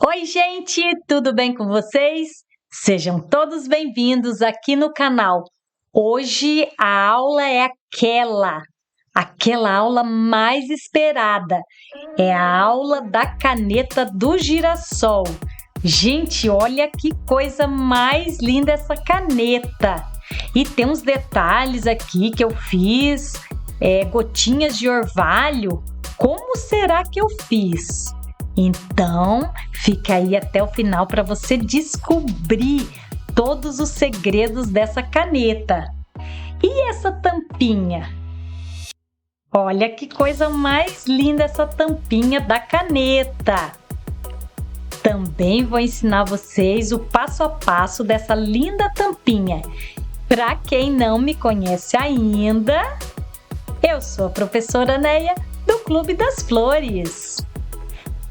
Oi, gente, tudo bem com vocês? Sejam todos bem-vindos aqui no canal. Hoje a aula é aquela aula mais esperada. É a aula da caneta do girassol. Gente, olha que coisa mais linda essa caneta! E tem uns detalhes aqui que eu fiz, gotinhas de orvalho. Como será que eu fiz? Então, fica aí até o final para você descobrir todos os segredos dessa caneta. E essa tampinha? Olha que coisa mais linda essa tampinha da caneta! Também vou ensinar vocês o passo a passo dessa linda tampinha. Para quem não me conhece ainda, eu sou a professora Neia do Clube das Flores.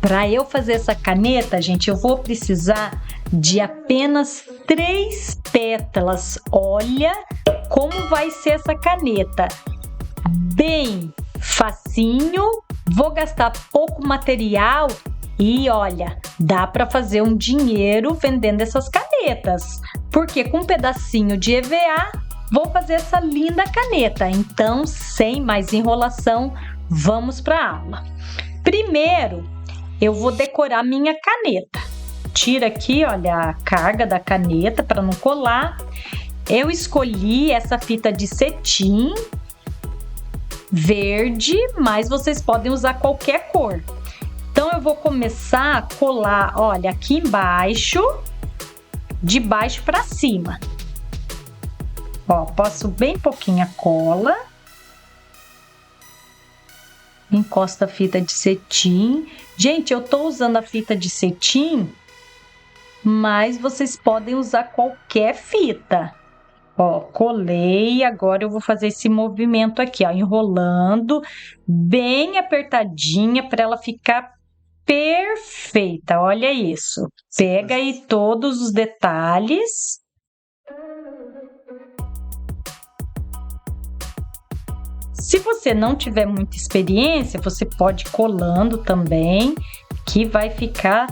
Para eu fazer essa caneta, gente, eu vou precisar de apenas 3 pétalas. Olha como vai ser essa caneta. Bem facinho, vou gastar pouco material e olha, dá para fazer um dinheiro vendendo essas canetas. Porque com um pedacinho de EVA, vou fazer essa linda caneta. Então, sem mais enrolação, vamos para a aula. Primeiro, eu vou decorar minha caneta. Tira aqui, olha, a carga da caneta para não colar. Eu escolhi essa fita de cetim verde, mas vocês podem usar qualquer cor. Então, eu vou começar a colar, olha, aqui embaixo, de baixo para cima. Ó, passo bem pouquinha cola. Encosta a fita de cetim. Gente, eu tô usando a fita de cetim, mas vocês podem usar qualquer fita. Ó, colei, agora eu vou fazer esse movimento aqui, ó, enrolando bem apertadinha para ela ficar perfeita. Olha isso. Pega aí todos os detalhes. Se você não tiver muita experiência, você pode ir colando também, que vai ficar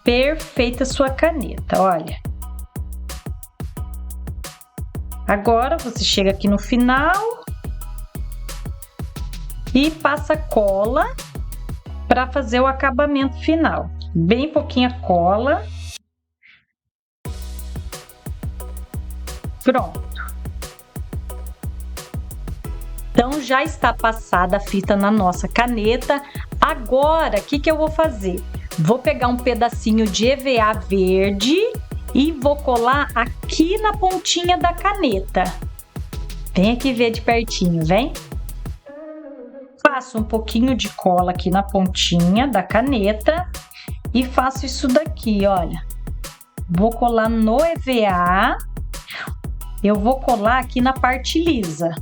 perfeita a sua caneta, olha. Agora, você chega aqui no final e passa cola para fazer o acabamento final. Bem pouquinha cola. Pronto. Então, já está passada a fita na nossa caneta. Agora, o que eu vou fazer? Vou pegar um pedacinho de EVA verde e vou colar aqui na pontinha da caneta. Vem aqui ver de pertinho, vem? Passo um pouquinho de cola aqui na pontinha da caneta e faço isso daqui, olha. Vou colar no EVA. Eu vou colar aqui na parte lisa.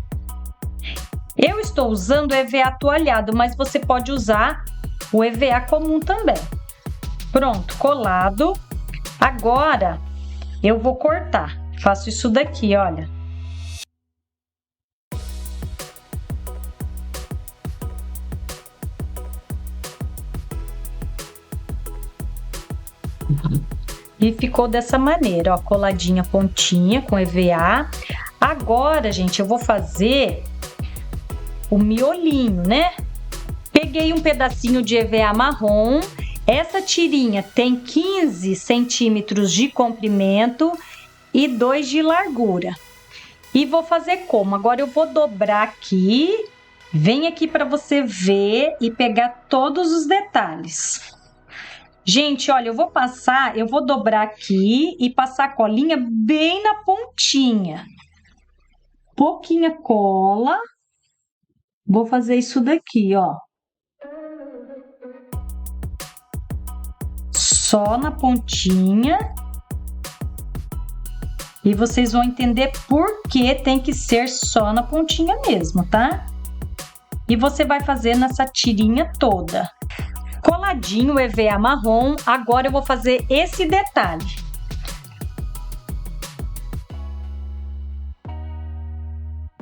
Eu estou usando o EVA toalhado, mas você pode usar o EVA comum também. Pronto, colado. Agora, eu vou cortar. Faço isso daqui, olha. E ficou dessa maneira, ó, coladinha a pontinha com EVA. Agora, gente, eu vou fazer o miolinho, né? Peguei um pedacinho de EVA marrom. Essa tirinha tem 15 centímetros de comprimento e 2 de largura. E vou fazer como? Agora eu vou dobrar aqui. Vem aqui para você ver e pegar todos os detalhes. Gente, olha, eu vou dobrar aqui e passar a colinha bem na pontinha. Pouquinha cola. Vou fazer isso daqui, ó. Só na pontinha. E vocês vão entender por que tem que ser só na pontinha mesmo, tá? E você vai fazer nessa tirinha toda. Coladinho o EVA marrom, agora eu vou fazer esse detalhe.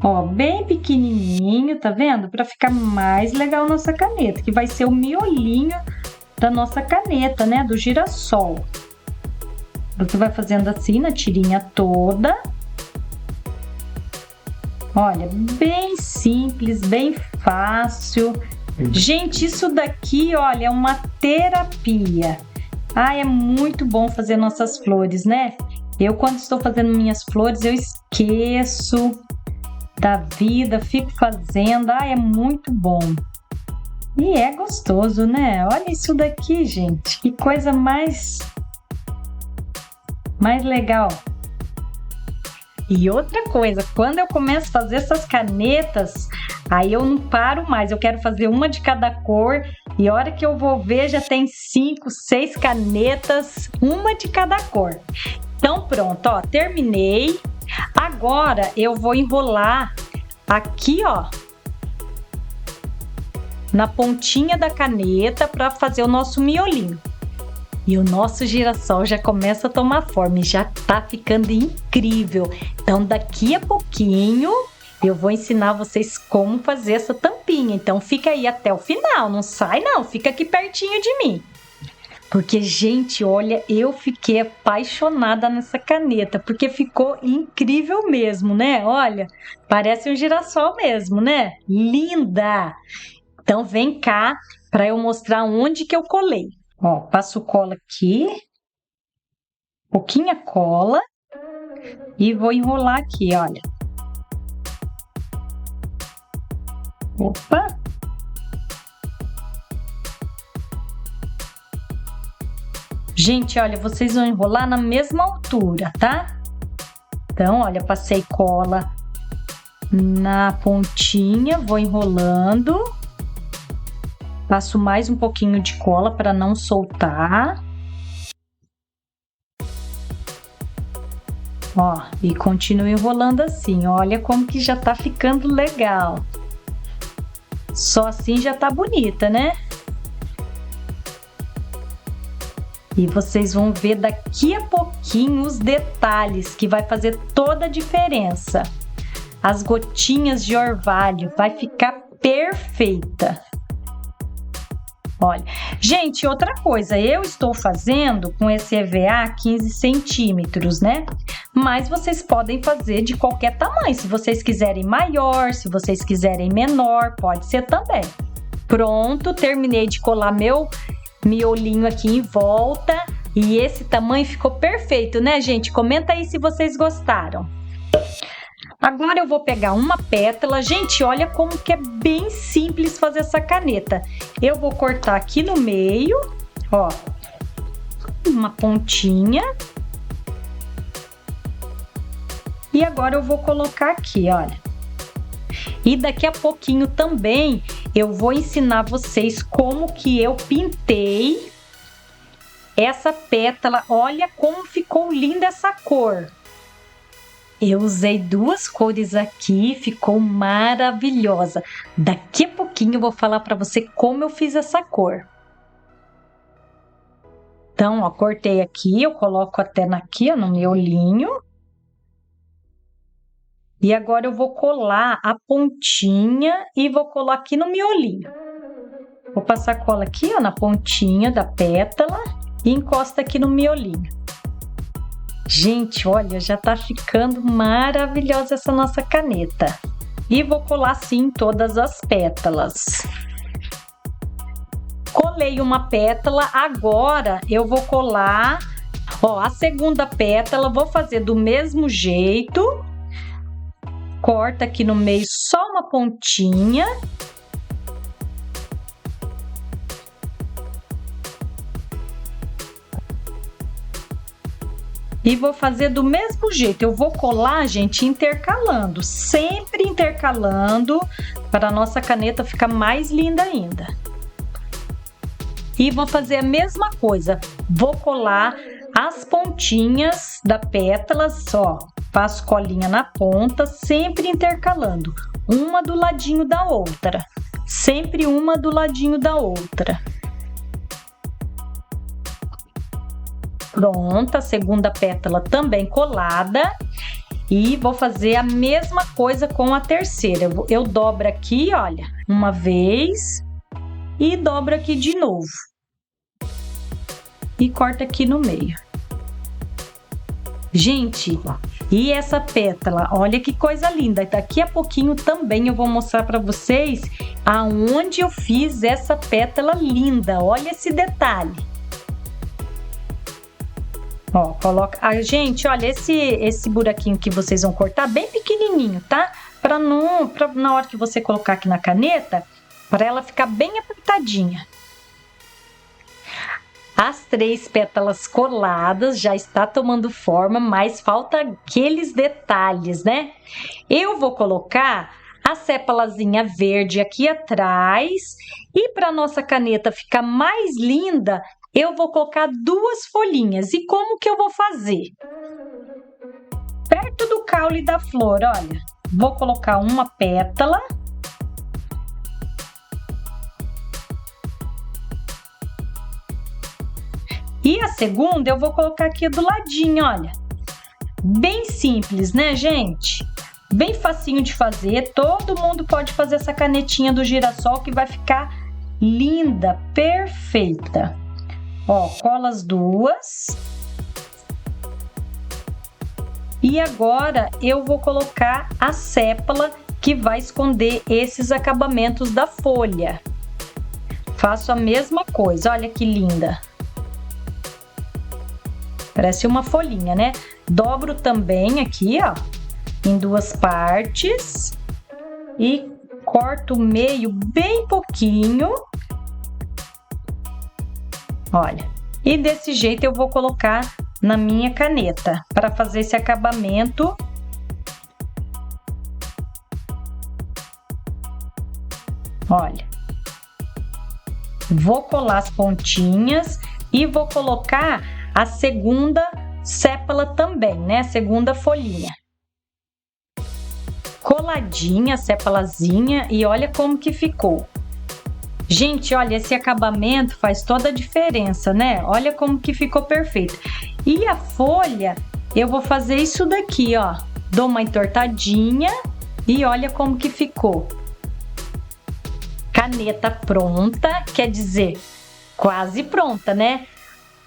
Ó, bem pequenininho, tá vendo? Para ficar mais legal nossa caneta, que vai ser o miolinho da nossa caneta, né? Do girassol. Você vai fazendo assim na tirinha toda. Olha, bem simples, bem fácil. Gente, isso daqui, olha, é uma terapia. Ah, é muito bom fazer nossas flores, né? Eu, quando estou fazendo minhas flores, eu esqueço da vida, fico fazendo. Ah, é muito bom. E é gostoso, né? Olha isso daqui, gente. Que coisa mais legal. E outra coisa, quando eu começo a fazer essas canetas, aí eu não paro mais. Eu quero fazer uma de cada cor. E a hora que eu vou ver, já tem 5, 6 canetas, uma de cada cor. Então pronto, ó, terminei. Agora eu vou enrolar aqui, ó, na pontinha da caneta para fazer o nosso miolinho. E o nosso girassol já começa a tomar forma e já tá ficando incrível. Então daqui a pouquinho eu vou ensinar vocês como fazer essa tampinha. Então fica aí até o final, não sai não, fica aqui pertinho de mim. Porque, gente, olha, eu fiquei apaixonada nessa caneta, porque ficou incrível mesmo, né? Olha, parece um girassol mesmo, né? Linda! Então vem cá para eu mostrar onde que eu colei. Ó, passo cola aqui, pouquinha cola e vou enrolar aqui, olha. Opa! Gente, olha, vocês vão enrolar na mesma altura, tá? Então, olha, passei cola na pontinha, vou enrolando. Passo mais um pouquinho de cola para não soltar. Ó, e continuo enrolando assim. Olha como que já tá ficando legal. Só assim já tá bonita, né? E vocês vão ver daqui a pouquinho os detalhes que vai fazer toda a diferença. As gotinhas de orvalho vai ficar perfeita. Olha, gente, outra coisa, eu estou fazendo com esse EVA 15 centímetros, né? Mas vocês podem fazer de qualquer tamanho, se vocês quiserem maior, se vocês quiserem menor, pode ser também. Pronto, terminei de colar meu miolinho aqui em volta e esse tamanho ficou perfeito, né, gente? Comenta aí se vocês gostaram. Agora eu vou pegar uma pétala. Gente, olha como que é bem simples fazer essa caneta. Eu vou cortar aqui no meio, ó, uma pontinha. E agora eu vou colocar aqui, olha. E daqui a pouquinho também eu vou ensinar vocês como que eu pintei essa pétala. Olha como ficou linda essa cor. Eu usei 2 cores aqui, ficou maravilhosa. Daqui a pouquinho eu vou falar para você como eu fiz essa cor. Então, ó, cortei aqui, eu coloco até aqui, ó, no miolinho. E agora eu vou colar a pontinha e vou colar aqui no miolinho. Vou passar cola aqui, ó, na pontinha da pétala e encosta aqui no miolinho. Gente, olha, já tá ficando maravilhosa essa nossa caneta. E vou colar assim todas as pétalas. Colei uma pétala, agora eu vou colar, ó, a segunda pétala, vou fazer do mesmo jeito. Corta aqui no meio só uma pontinha. E vou fazer do mesmo jeito. Eu vou colar, gente, intercalando. Sempre intercalando para a nossa caneta ficar mais linda ainda. E vou fazer a mesma coisa. Vou colar as pontinhas da pétala, só. Passo colinha na ponta, sempre intercalando. Uma do ladinho da outra. Sempre uma do ladinho da outra. Pronta, a segunda pétala também colada. E vou fazer a mesma coisa com a terceira. Eu dobro aqui, olha, uma vez. E dobro aqui de novo. e corta aqui no meio. Gente, e essa pétala, olha que coisa linda. Daqui a pouquinho também eu vou mostrar para vocês aonde eu fiz essa pétala linda. Olha esse detalhe. Ó, coloca... Ah, gente, olha, esse buraquinho que vocês vão cortar bem pequenininho, tá? Na hora que você colocar aqui na caneta, para ela ficar bem apertadinha. As 3 pétalas coladas já está tomando forma, mas falta aqueles detalhes, né? Eu vou colocar a sépalazinha verde aqui atrás e para nossa caneta ficar mais linda, eu vou colocar 2 folhinhas. E como que eu vou fazer? Perto do caule da flor, olha, vou colocar uma pétala. E a segunda eu vou colocar aqui do ladinho, olha. Bem simples, né, gente? Bem facinho de fazer. Todo mundo pode fazer essa canetinha do girassol que vai ficar linda, perfeita. Ó, cola as 2. E agora eu vou colocar a sépala que vai esconder esses acabamentos da folha. Faço a mesma coisa, olha que linda. Parece uma folhinha, né? Dobro também aqui, ó, em 2 partes e corto o meio bem pouquinho. Olha, e desse jeito eu vou colocar na minha caneta para fazer esse acabamento. Olha, vou colar as pontinhas e vou colocar a segunda sépala também, né? A segunda folhinha. Coladinha a sépalazinha e olha como que ficou. Gente, olha, esse acabamento faz toda a diferença, né? Olha como que ficou perfeito. E a folha, eu vou fazer isso daqui, ó. Dou uma entortadinha e olha como que ficou. Caneta pronta, quer dizer, quase pronta, né?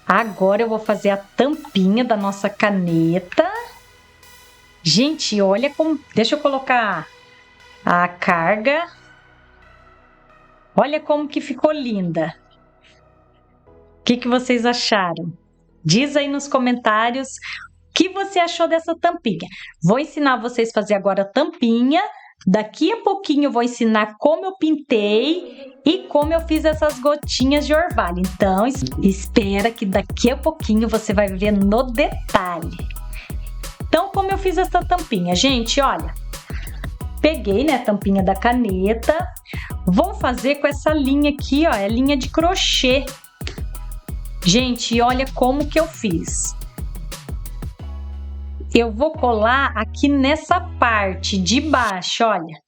Agora eu vou fazer a tampinha da nossa caneta. Gente, olha como... Deixa eu colocar a carga. Olha como que ficou linda. O que vocês acharam? Diz aí nos comentários o que você achou dessa tampinha. Vou ensinar vocês a fazer agora a tampinha. Daqui a pouquinho eu vou ensinar como eu pintei e como eu fiz essas gotinhas de orvalho. Então, espera que daqui a pouquinho você vai ver no detalhe. Então, como eu fiz essa tampinha? Gente, olha, peguei, né, a tampinha da caneta. Vou fazer com essa linha aqui, ó, é linha de crochê. Gente, olha como que eu fiz. Eu vou colar aqui nessa parte de baixo, olha.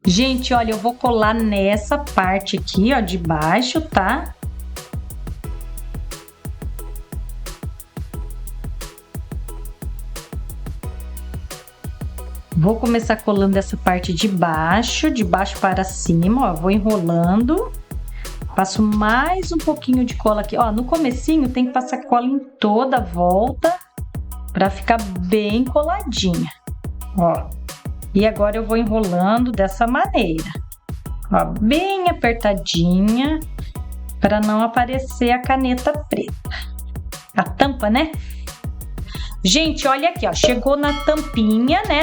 Gente, olha, eu vou colar nessa parte aqui, ó, de baixo, tá? Vou começar colando essa parte de baixo para cima, ó, vou enrolando. Passo mais um pouquinho de cola aqui, ó, no comecinho tem que passar cola em toda a volta para ficar bem coladinha, ó. E agora eu vou enrolando dessa maneira, ó, bem apertadinha, para não aparecer a caneta preta. A tampa, né? Gente, olha aqui, ó, chegou na tampinha, né,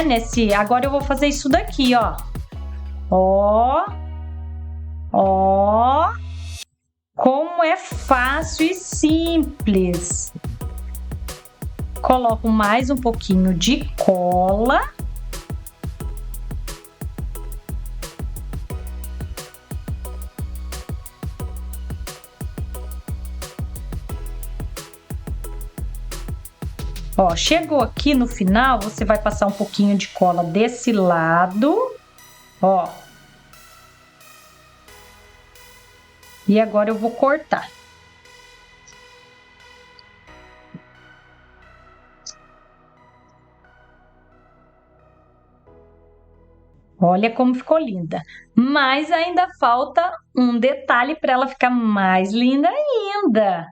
agora eu vou fazer isso daqui, ó. Ó. Ó. Como é fácil e simples. Coloco mais um pouquinho de cola. Ó, chegou aqui no final, você vai passar um pouquinho de cola desse lado, ó. E agora eu vou cortar. Olha como ficou linda. Mas ainda falta um detalhe para ela ficar mais linda ainda.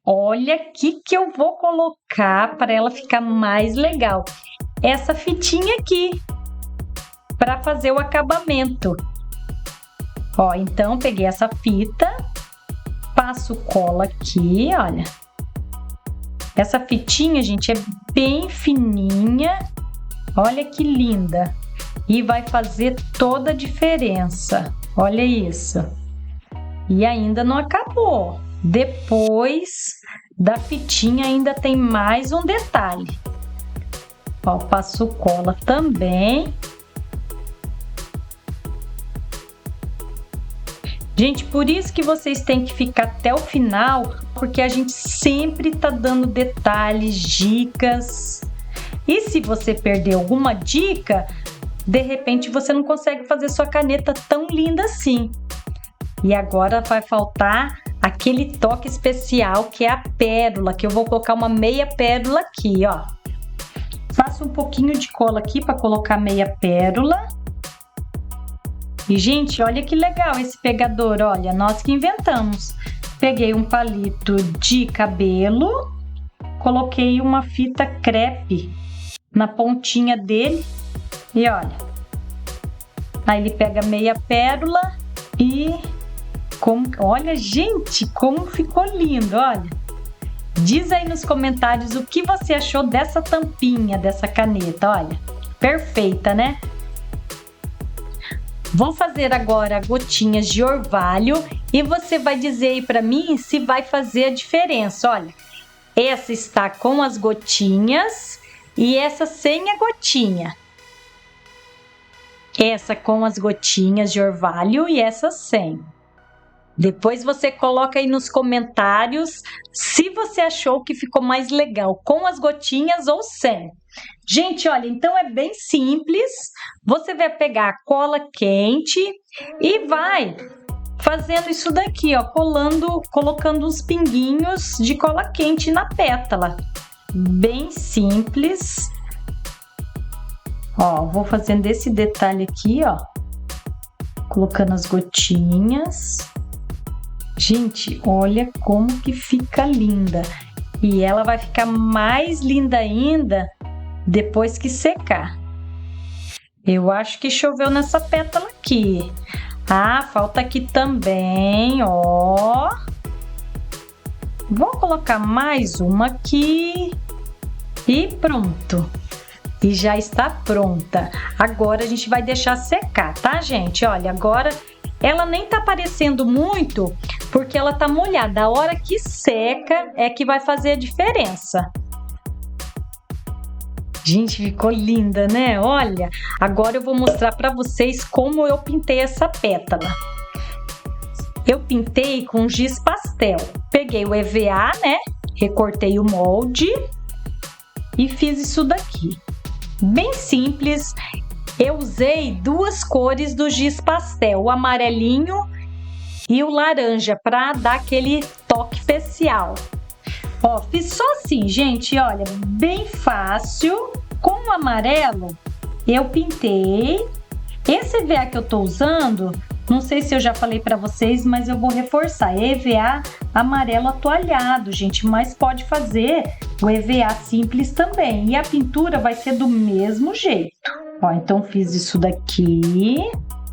Olha aqui que eu vou colocar para ela ficar mais legal. Essa fitinha aqui, para fazer o acabamento. Ó, então peguei essa fita, passo cola aqui, olha. Essa fitinha, gente, é bem fininha. Olha que linda. E vai fazer toda a diferença. Olha isso. E ainda não acabou. Depois da fitinha ainda tem mais um detalhe. Ó, passo cola também. Gente, por isso que vocês têm que ficar até o final, porque a gente sempre tá dando detalhes, dicas. E se você perder alguma dica, de repente você não consegue fazer sua caneta tão linda assim. E agora vai faltar aquele toque especial que é a pérola, que eu vou colocar uma meia pérola aqui, ó. Faço um pouquinho de cola aqui para colocar meia pérola. E, gente, olha que legal esse pegador, olha, nós que inventamos. Peguei um palito de cabelo, coloquei uma fita crepe na pontinha dele e olha. Aí ele pega meia pérola e... olha, gente, como ficou lindo, olha. Diz aí nos comentários o que você achou dessa tampinha, dessa caneta, olha. Perfeita, né? Vou fazer agora gotinhas de orvalho e você vai dizer aí pra mim se vai fazer a diferença, olha. Essa está com as gotinhas e essa sem a gotinha. Essa com as gotinhas de orvalho e essa sem. Depois você coloca aí nos comentários se você achou que ficou mais legal com as gotinhas ou sem. Gente, olha, então é bem simples. Você vai pegar a cola quente e vai fazendo isso daqui, ó, colocando uns pinguinhos de cola quente na pétala. Bem simples. Ó, vou fazendo esse detalhe aqui, ó, colocando as gotinhas. Gente, olha como que fica linda. E ela vai ficar mais linda ainda depois que secar. Eu acho que choveu nessa pétala aqui. Ah, falta aqui também, ó. Vou colocar mais uma aqui. E pronto. E já está pronta. Agora a gente vai deixar secar, tá, gente? Olha, agora ela nem tá aparecendo muito, porque ela tá molhada. A hora que seca é que vai fazer a diferença. Gente, ficou linda, né? Olha, agora eu vou mostrar para vocês como eu pintei essa pétala. Eu pintei com giz pastel. Peguei o EVA, né? Recortei o molde e fiz isso daqui. Bem simples. Eu usei duas cores do giz pastel, o amarelinho e o laranja, para dar aquele toque especial. Ó, fiz só assim, gente, olha, bem fácil. Com o amarelo, eu pintei. Esse EVA que eu tô usando, não sei se eu já falei para vocês, mas eu vou reforçar. EVA amarelo atoalhado, gente, mas pode fazer o EVA simples também. E a pintura vai ser do mesmo jeito. Ó, então fiz isso daqui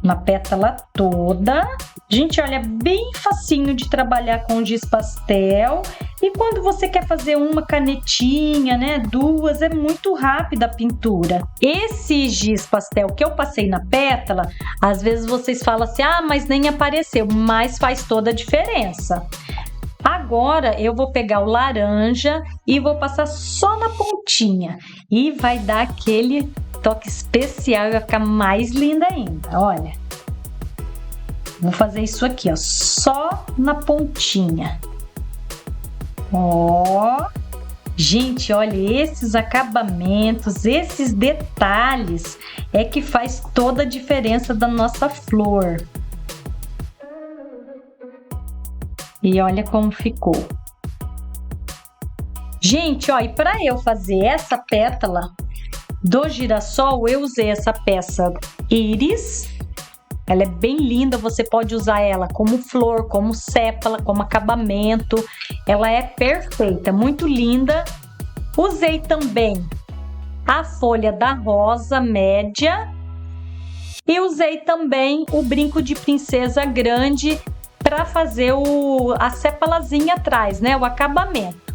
na pétala toda. Gente, olha, bem facinho de trabalhar com giz pastel. E quando você quer fazer uma canetinha, né, duas, é muito rápida a pintura. Esse giz pastel que eu passei na pétala, às vezes vocês falam assim, ah, mas nem apareceu, mas faz toda a diferença. Agora eu vou pegar o laranja e vou passar só na pontinha. E vai dar aquele toque especial e vai ficar mais linda ainda, olha. Vou fazer isso aqui, ó, só na pontinha. Ó. Gente, olha, esses acabamentos, esses detalhes é que faz toda a diferença da nossa flor. E olha como ficou. Gente, ó, e para eu fazer essa pétala do girassol, eu usei essa peça íris Ela é bem linda, você pode usar ela como flor, como sépala, como acabamento. Ela é perfeita, muito linda. Usei também a folha da rosa média e usei também o brinco de princesa grande para fazer a sépalazinha atrás, né? O acabamento.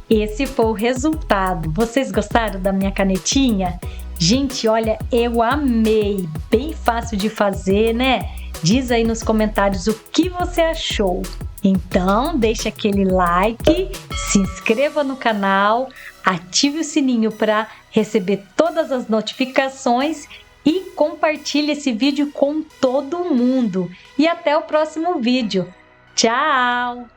Esse foi o resultado. Vocês gostaram da minha canetinha? Gente, olha, eu amei. Bem fácil de fazer, né? Diz aí nos comentários o que você achou. Então, deixa aquele like, se inscreva no canal, ative o sininho para receber todas as notificações e compartilhe esse vídeo com todo mundo. E até o próximo vídeo. Tchau!